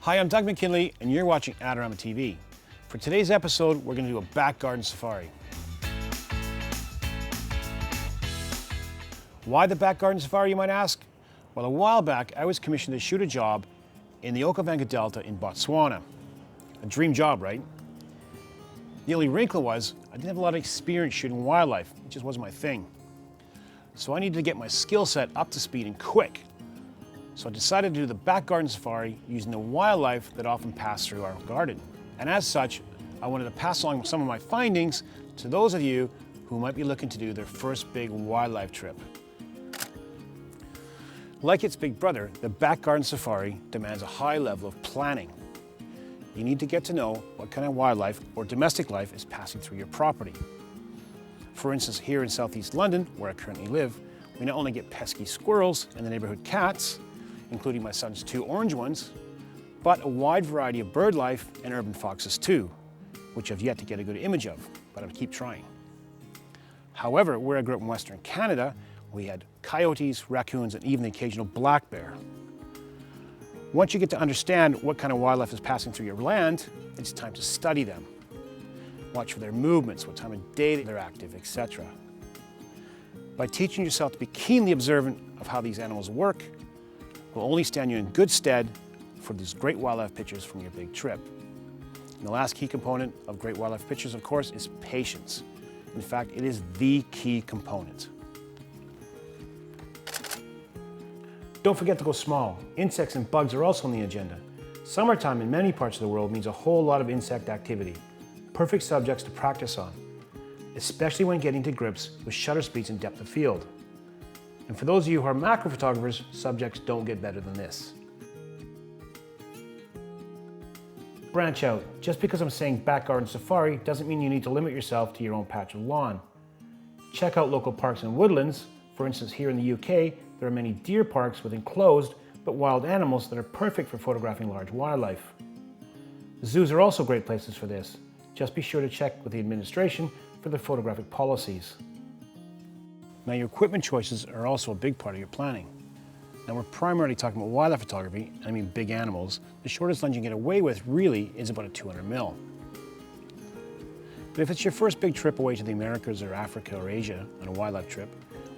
Hi, I'm Doug McKinlay, and you're watching Adorama TV. For today's episode, we're going to do a back garden safari. Why the back garden safari, you might ask? Well, a while back, I was commissioned to shoot a job in the Okavango Delta in Botswana. A dream job, right? The only wrinkle was I didn't have a lot of experience shooting wildlife. It just wasn't my thing. So I needed to get my skill set up to speed and quick. So I decided to do the back garden safari using the wildlife that often pass through our garden. And as such, I wanted to pass along some of my findings to those of you who might be looking to do their first big wildlife trip. Like its big brother, the back garden safari demands a high level of planning. You need to get to know what kind of wildlife or domestic life is passing through your property. For instance, here in southeast London, where I currently live, we not only get pesky squirrels and the neighborhood cats, including my son's 2 orange ones, but a wide variety of bird life and urban foxes too, which I've yet to get a good image of, but I'll keep trying. However, where I grew up in Western Canada, we had coyotes, raccoons, and even the occasional black bear. Once you get to understand what kind of wildlife is passing through your land, it's time to study them. Watch for their movements, what time of day they're active, etc. By teaching yourself to be keenly observant of how these animals work, will only stand you in good stead for these great wildlife pictures from your big trip. And the last key component of great wildlife pictures, of course, is patience. In fact, it is the key component. Don't forget to go small. Insects and bugs are also on the agenda. Summertime in many parts of the world means a whole lot of insect activity. Perfect subjects to practice on, especially when getting to grips with shutter speeds and depth of field. And for those of you who are macro photographers, subjects don't get better than this. Branch out. Just because I'm saying back garden safari doesn't mean you need to limit yourself to your own patch of lawn. Check out local parks and woodlands. For instance, here in the UK, there are many deer parks with enclosed but wild animals that are perfect for photographing large wildlife. Zoos are also great places for this. Just be sure to check with the administration for their photographic policies. Now, your equipment choices are also a big part of your planning. Now, we're primarily talking about wildlife photography, I mean big animals. The shortest lens you can get away with really is about a 200mm. But if it's your first big trip away to the Americas or Africa or Asia on a wildlife trip,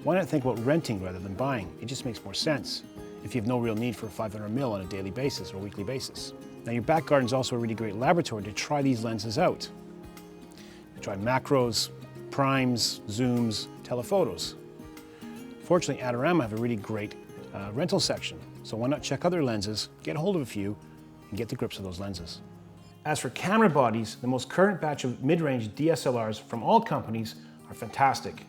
why not think about renting rather than buying? It just makes more sense if you have no real need for a 500mm on a daily basis or weekly basis. Now, your back garden is also a really great laboratory to try these lenses out. Try macros, primes, zooms, telephotos. Fortunately, Adorama have a really great rental section, so why not check other lenses, get a hold of a few, and get to grips with those lenses. As for camera bodies, the most current batch of mid-range DSLRs from all companies are fantastic.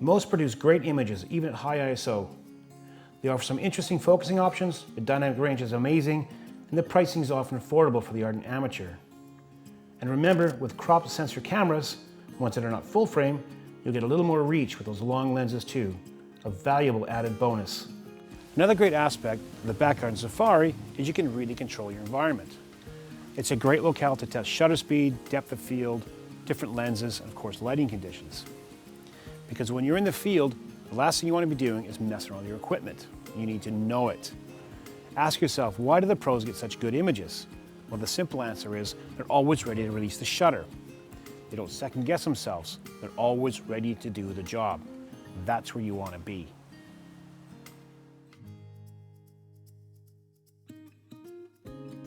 Most produce great images, even at high ISO. They offer some interesting focusing options, the dynamic range is amazing, and the pricing is often affordable for the ardent amateur. And remember, with crop sensor cameras, ones that are not full frame, you'll get a little more reach with those long lenses too, a valuable added bonus. Another great aspect of the back garden safari is you can really control your environment. It's a great locale to test shutter speed, depth of field, different lenses, and of course lighting conditions. Because when you're in the field, the last thing you want to be doing is messing around with your equipment. You need to know it. Ask yourself, why do the pros get such good images? Well, the simple answer is they're always ready to release the shutter. They don't second guess themselves. They're always ready to do the job. That's where you want to be.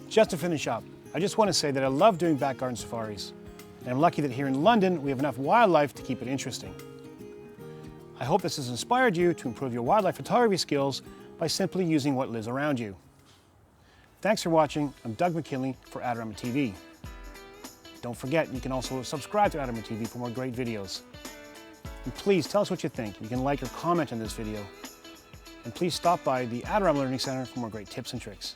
Just to finish up, I just want to say that I love doing back garden safaris, and I'm lucky that here in London we have enough wildlife to keep it interesting. I hope this has inspired you to improve your wildlife photography skills by simply using what lives around you. Thanks for watching. I'm Doug McKinlay for Adorama TV. Don't forget, you can also subscribe to Adorama TV for more great videos. And please tell us what you think. You can like or comment on this video. And please stop by the Adorama Learning Center for more great tips and tricks.